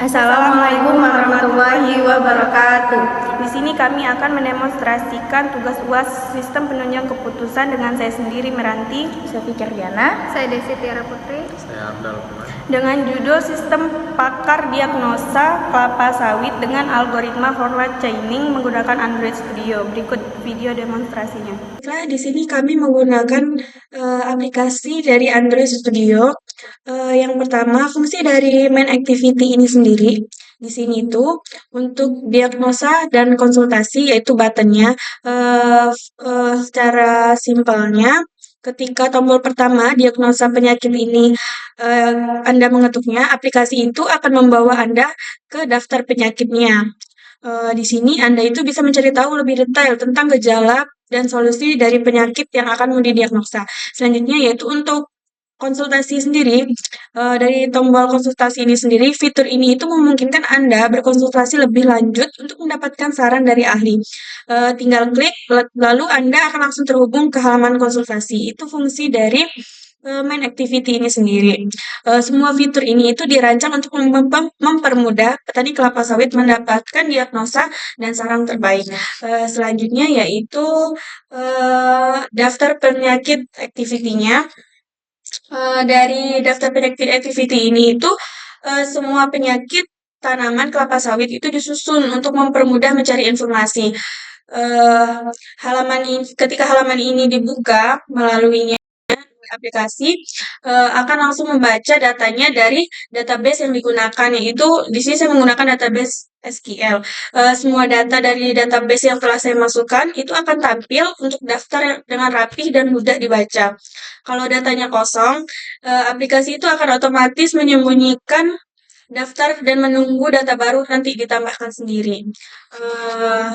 Assalamualaikum warahmatullahi wabarakatuh. Di sini kami akan mendemonstrasikan tugas UAS Sistem Penunjang Keputusan dengan saya sendiri Meranti, saya Fikir Diana, saya Desi Tiara Putri, saya Abdal Kuman. Dengan judul Sistem Pakar Diagnosa Kelapa Sawit dengan Algoritma Forward Chaining menggunakan Android Studio. Berikut video demonstrasinya. Di sini kami menggunakan aplikasi dari Android Studio. Yang pertama, fungsi dari main activity ini sendiri. Di sini itu untuk diagnosa dan konsultasi, yaitu buttonnya. Secara simpelnya, ketika tombol pertama diagnosa penyakit ini Anda mengetuknya, aplikasi itu akan membawa Anda ke daftar penyakitnya. Di sini Anda itu bisa mencari tahu lebih detail tentang gejala dan solusi dari penyakit yang akan mau didiagnosa. Selanjutnya yaitu untuk konsultasi sendiri, dari tombol konsultasi ini sendiri, fitur ini itu memungkinkan Anda berkonsultasi lebih lanjut untuk mendapatkan saran dari ahli. Tinggal klik, lalu Anda akan langsung terhubung ke halaman konsultasi. Itu fungsi dari main activity ini sendiri. Semua fitur ini itu dirancang untuk mempermudah petani kelapa sawit mendapatkan diagnosa dan saran terbaik. Selanjutnya yaitu daftar penyakit activity-nya. Dari daftar penyakit activity ini itu semua penyakit tanaman kelapa sawit itu disusun untuk mempermudah mencari informasi. Ketika halaman ini dibuka melalui aplikasi, akan langsung membaca datanya dari database yang digunakan, yaitu di sini saya menggunakan database SQL. Semua data dari database yang telah saya masukkan itu akan tampil untuk daftar dengan rapih dan mudah dibaca. Kalau datanya kosong, aplikasi itu akan otomatis menyembunyikan daftar dan menunggu data baru nanti ditambahkan sendiri.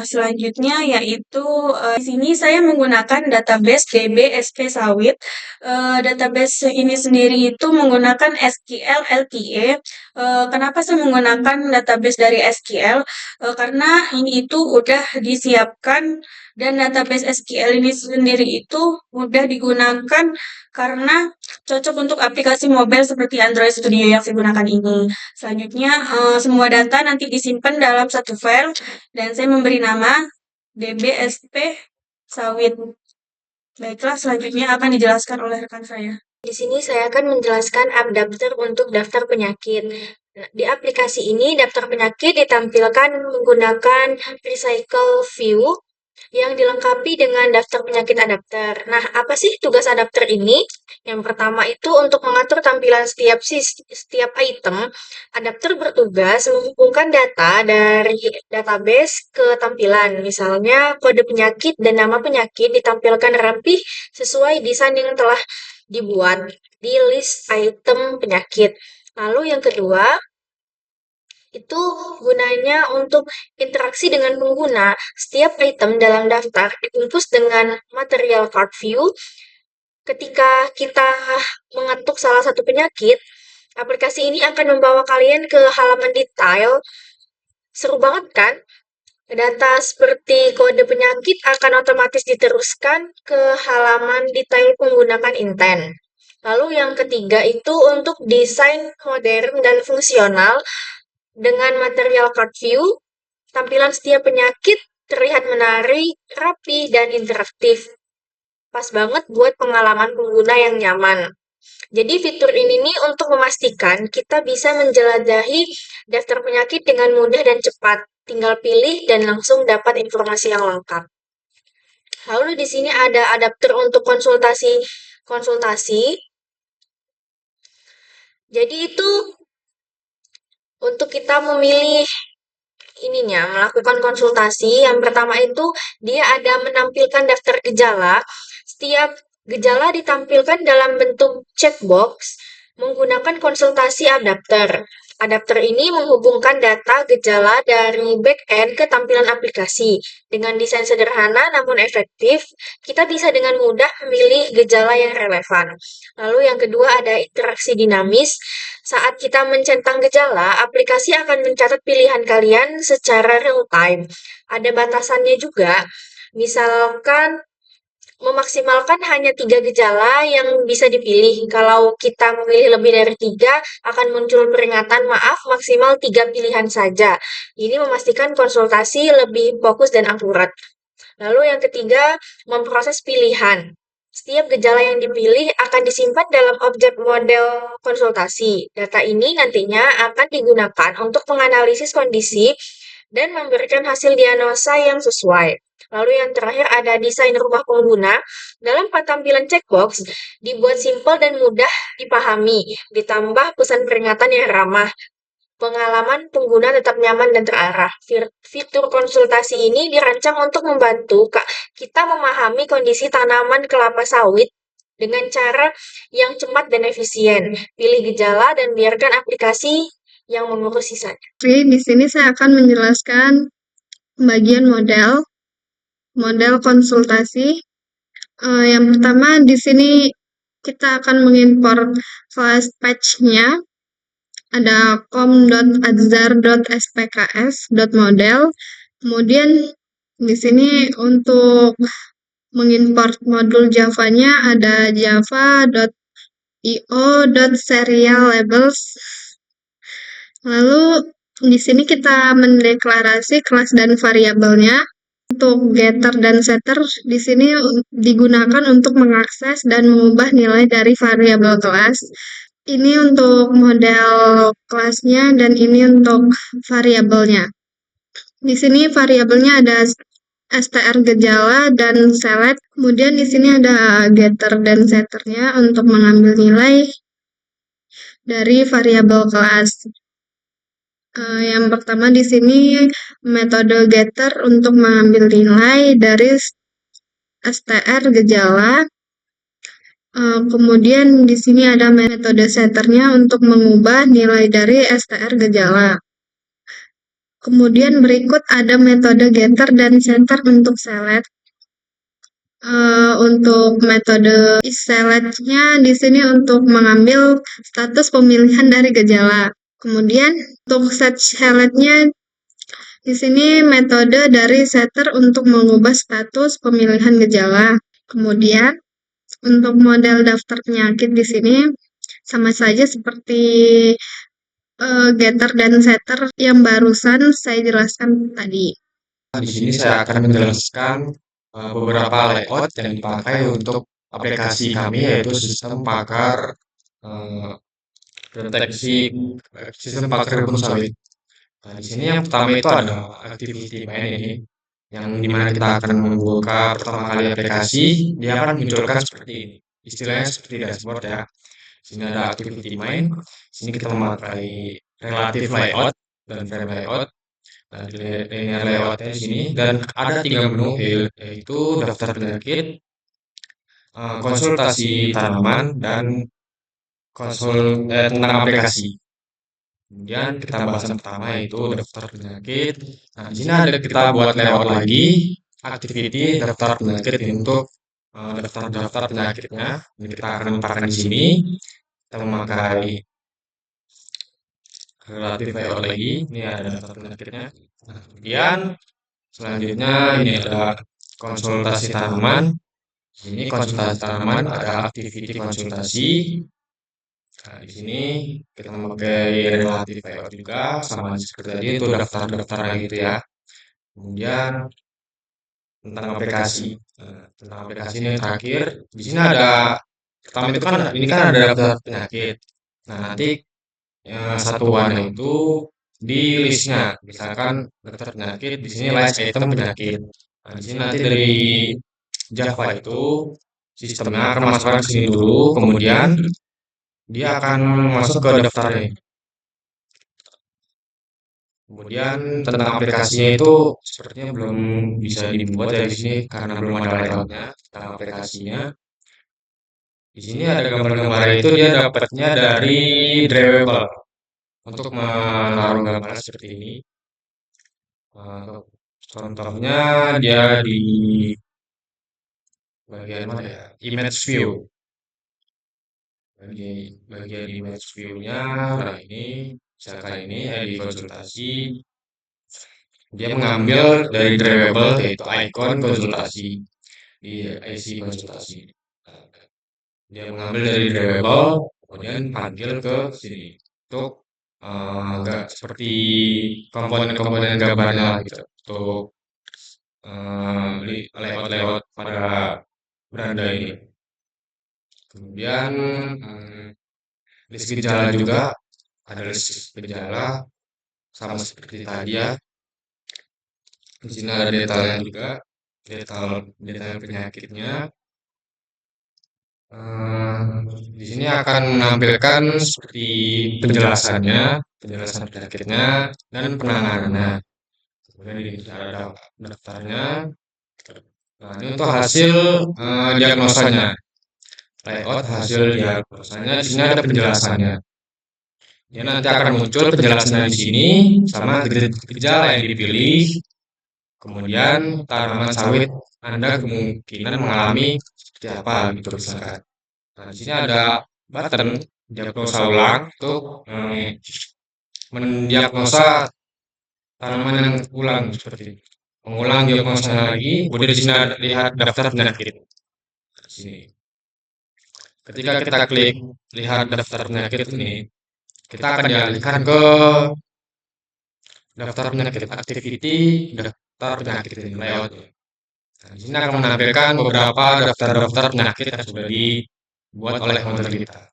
Selanjutnya yaitu di sini saya menggunakan database DB SP Sawit. Database ini sendiri itu menggunakan SQL LTA. Kenapa saya menggunakan database dari SQL? Karena ini itu udah disiapkan dan database SQL ini sendiri itu mudah digunakan karena cocok untuk aplikasi mobile seperti Android Studio yang saya gunakan ini. Selanjutnya, semua data nanti disimpan dalam satu file dan saya memberi nama DBSP Sawit. Baiklah, selanjutnya akan dijelaskan oleh rekan saya. Di sini saya akan menjelaskan daftar untuk daftar penyakit. Nah, di aplikasi ini daftar penyakit ditampilkan menggunakan Recycle View yang dilengkapi dengan daftar penyakit adapter. Nah, apa sih tugas adapter ini? Yang pertama itu untuk mengatur tampilan setiap item. Adapter bertugas menghubungkan data dari database ke tampilan. Misalnya, kode penyakit dan nama penyakit ditampilkan rapih sesuai desain yang telah dibuat di list item penyakit. Lalu yang kedua, itu gunanya untuk interaksi dengan pengguna. Setiap item dalam daftar dibungkus dengan material card view. Ketika kita mengetuk salah satu penyakit, aplikasi ini akan membawa kalian ke halaman detail. Seru banget kan? Data seperti kode penyakit akan otomatis diteruskan ke halaman detail menggunakan intent. Lalu yang ketiga itu untuk desain modern dan fungsional. Dengan material card view, tampilan setiap penyakit terlihat menarik, rapi, dan interaktif. Pas banget buat pengalaman pengguna yang nyaman. Jadi fitur ini nih untuk memastikan kita bisa menjelajahi daftar penyakit dengan mudah dan cepat. Tinggal pilih dan langsung dapat informasi yang lengkap. Lalu di sini ada adapter untuk konsultasi. Jadi itu untuk kita memilih melakukan konsultasi. Yang pertama itu dia ada menampilkan daftar gejala. Setiap gejala ditampilkan dalam bentuk checkbox menggunakan konsultasi adapter. Adapter ini menghubungkan data gejala dari back-end ke tampilan aplikasi. Dengan desain sederhana namun efektif, kita bisa dengan mudah memilih gejala yang relevan. Lalu yang kedua ada interaksi dinamis. Saat kita mencentang gejala, aplikasi akan mencatat pilihan kalian secara real time. Ada batasannya juga. Misalkan memaksimalkan hanya 3 gejala yang bisa dipilih. Kalau kita memilih lebih dari 3, akan muncul peringatan maaf maksimal 3 pilihan saja. Ini memastikan konsultasi lebih fokus dan akurat. Lalu yang ketiga, memproses pilihan. Setiap gejala yang dipilih akan disimpan dalam objek model konsultasi. Data ini nantinya akan digunakan untuk menganalisis kondisi dan memberikan hasil diagnosa yang sesuai. Lalu yang terakhir ada desain rumah pengguna. Dalam tampilan checkbox, dibuat simpel dan mudah dipahami, ditambah pesan peringatan yang ramah. Pengalaman pengguna tetap nyaman dan terarah. Fitur konsultasi ini dirancang untuk membantu kita memahami kondisi tanaman kelapa sawit dengan cara yang cepat dan efisien. Pilih gejala dan biarkan aplikasi yang mengurus sisanya. Oke, di sini saya akan menjelaskan pembagian model konsultasi. Yang pertama di sini kita akan mengimpor file patch-nya. Ada com.adzar.spks.model. Kemudian di sini untuk mengimport modul Java-nya ada java.io.serial_labels. Lalu di sini kita mendeklarasi kelas dan variabelnya. Untuk getter dan setter di sini digunakan untuk mengakses dan mengubah nilai dari variabel kelas. Ini untuk model kelasnya dan ini untuk variabelnya. Di sini variabelnya ada str gejala dan select. Kemudian di sini ada getter dan setternya untuk mengambil nilai dari variabel kelas. Yang pertama di sini metode getter untuk mengambil nilai dari str gejala. Kemudian di sini ada metode setternya untuk mengubah nilai dari str gejala. Kemudian berikut ada metode getter dan setter untuk select. Untuk metode select-nya di sini untuk mengambil status pemilihan dari gejala. Kemudian untuk set select-nya di sini metode dari setter untuk mengubah status pemilihan gejala. Kemudian untuk model daftar penyakit di sini sama saja seperti getter dan setter yang barusan saya jelaskan tadi. Di sini saya akan menjelaskan beberapa layout yang dipakai untuk aplikasi kami, yaitu sistem pakar deteksi sistem pakar kebun sawit. Nah, di sini yang pertama itu ada activity main ini, yang dimana kita akan membuka pertama kali aplikasi, dia akan munculkan seperti ini. Istilahnya seperti dashboard ya. Sini ada activity main, sini kita memakai relative layout dan frame layout. Nah, linear layoutnya di sini dan ada 3 menu yaitu daftar penyakit, konsultasi tanaman dan tentang aplikasi. Kemudian kita bahas yang pertama yaitu daftar penyakit. Nah, di sini ada kita buat layout lagi activity daftar penyakit untuk daftar penyakitnya. Ini kita akan letakkan di sini. Kita memakai relatif layout lagi. Ini ada daftar penyakitnya. Nah, kemudian selanjutnya ini ada konsultasi tanaman. Ini konsultasi tanaman ada activity konsultasi. Nah, di sini kita memakai relatif layout juga sama seperti tadi itu daftar-daftar gitu ya. Kemudian tentang aplikasi. Tentang aplikasi ini terakhir. Di sini ada pertama itu kan ini kan ada daftar penyakit. Nah, nanti satuannya itu di listnya. Misalkan daftar penyakit di sini list item penyakit. Nah, di sini nanti dari Java itu sistemnya akan masukkan ke sini dulu, kemudian dia akan masuk ke daftarnya. Kemudian tentang aplikasinya itu sepertinya belum bisa dibuat dari sini karena belum ada layoutnya tentang aplikasinya. Di sini ada gambar-gambar itu dia dapatnya dari Drawable untuk menaruh gambar seperti ini. Contohnya dia di bagian mana ya? Image view. Bagian image view-nya, nah ini misalkan ini di konsultasi dia mengambil dari Drawable yaitu icon konsultasi. di IC konsultasi. Nah, dia mengambil dari drivable, kemudian panggil ke sini untuk seperti komponen-komponen gambarnya lah gitu, untuk layout pada beranda ini. Kemudian list gejala juga, ada list gejala sama seperti tadi ya. Di sini ada detailnya juga, detail penyakitnya. Di sini akan menampilkan seperti penjelasan penyakitnya, dan penanganannya. Kemudian di sini ada daftarnya. Nah, ini untuk hasil diagnosanya. Layout hasil diagnosanya, di sini ada penjelasannya. Ya, nanti akan muncul penjelasannya di sini sama gejala yang dipilih. Kemudian tanaman sawit Anda kemungkinan mengalami seperti apa gitu misalkan. Nah, di sini ada button diagnosa ulang untuk mendiagnosa tanaman yang ulang seperti ini. Mengulang diagnosanya lagi, kemudian di sini ada lihat daftar penyakit. Di sini. Ketika kita klik lihat daftar penyakit ini, kita akan dialihkan ke daftar penyakit activity, daftar penyakit ini layoutnya. Nah, di sini akan menampilkan beberapa daftar-daftar penyakit yang sudah dibuat oleh model kita.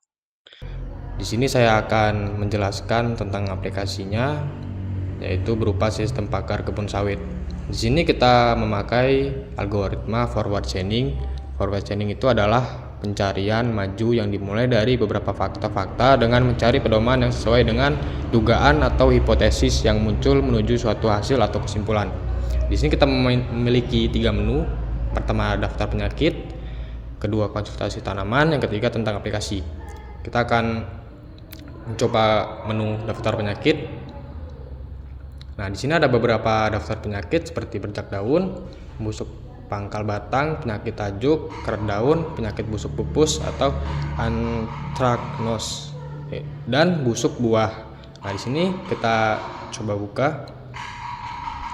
Di sini saya akan menjelaskan tentang aplikasinya, yaitu berupa sistem pakar kebun sawit. Di sini kita memakai algoritma forward chaining. Forward chaining itu adalah pencarian maju yang dimulai dari beberapa fakta-fakta dengan mencari pedoman yang sesuai dengan dugaan atau hipotesis yang muncul menuju suatu hasil atau kesimpulan. Di sini kita memiliki 3 menu. Pertama daftar penyakit, kedua konsultasi tanaman, yang ketiga tentang aplikasi. Kita akan mencoba menu daftar penyakit. Nah, di sini ada beberapa daftar penyakit seperti bercak daun, busuk pangkal batang, penyakit tajuk, keret daun, penyakit busuk pupus atau anthracnose, dan busuk buah. Nah, di sini kita coba buka.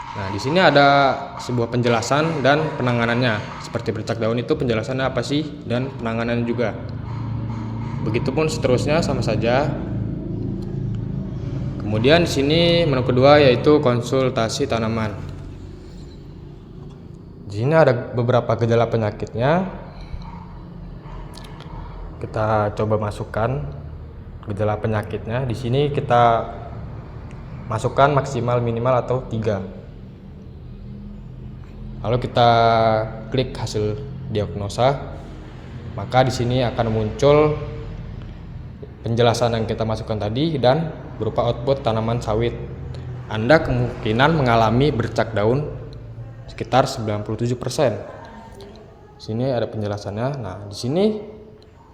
Nah, di sini ada sebuah penjelasan dan penanganannya. Seperti bercak daun itu penjelasannya apa sih dan penanganannya juga. Begitupun seterusnya sama saja. Kemudian di sini menu kedua yaitu konsultasi tanaman. Di sini ada beberapa gejala penyakitnya. Kita coba masukkan gejala penyakitnya. Di sini kita masukkan maksimal minimal atau 3. Lalu kita klik hasil diagnosa. Maka di sini akan muncul penjelasan yang kita masukkan tadi dan berupa output tanaman sawit. Anda kemungkinan mengalami bercak daun sekitar 97%. Di sini ada penjelasannya. Nah, di sini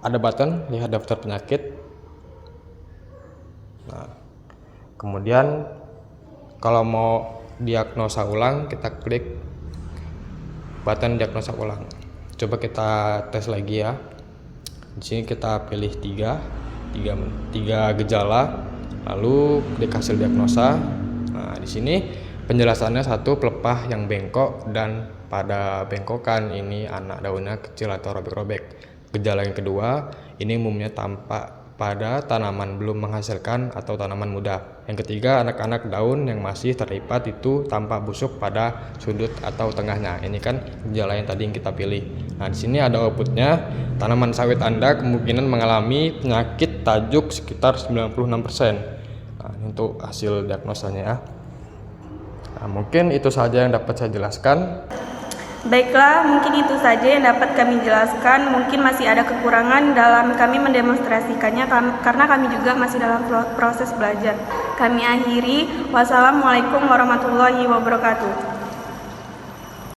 ada button lihat daftar penyakit. Nah, kemudian kalau mau diagnosa ulang, kita klik button diagnosa ulang. Coba kita tes lagi ya. Di sini kita pilih 3 gejala, lalu klik hasil diagnosa. Nah, di sini penjelasannya 1 pelepah yang bengkok dan pada bengkokan ini anak daunnya kecil atau robek-robek. Gejala yang kedua, ini umumnya tampak pada tanaman belum menghasilkan atau tanaman muda. Yang ketiga, anak-anak daun yang masih terlipat itu tampak busuk pada sudut atau tengahnya. Ini kan gejala yang tadi yang kita pilih. Nah, di sini ada outputnya. Tanaman sawit Anda kemungkinan mengalami penyakit tajuk sekitar 96%. Nah, ini untuk hasil diagnosanya ya. Nah, mungkin itu saja yang dapat saya jelaskan. Baiklah, mungkin itu saja yang dapat kami jelaskan. Mungkin masih ada kekurangan dalam kami mendemonstrasikannya karena kami juga masih dalam proses belajar. Kami akhiri. Wassalamualaikum warahmatullahi wabarakatuh.